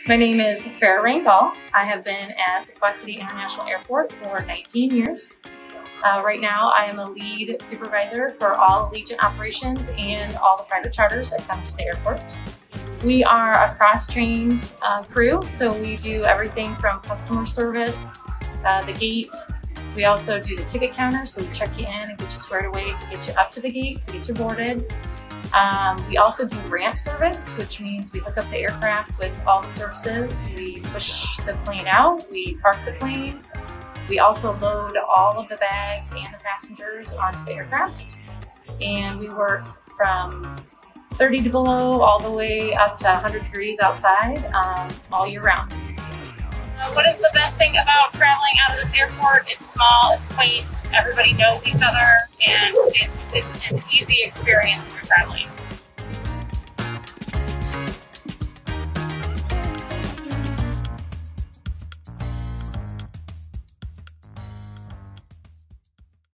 My name is Rain Gaul. I have been at the Quad City International Airport for 19 years. Right now, I am a lead supervisor for all Allegiant operations and all the private charters that come to the airport. We are a cross-trained crew, so we do everything from customer service, the gate. We also do the ticket counter, so we check you in and get you squared away to get you up to the gate, to get you boarded. We also do ramp service, which means we hook up the aircraft with all the services. We push the plane out, we park the plane. We also load all of the bags and the passengers onto the aircraft. And we work from 30 to below all the way up to 100 degrees outside all year round. What is the best thing about traveling out of this airport? It's small, it's quaint, everybody knows each other, and it's an easy experience for traveling.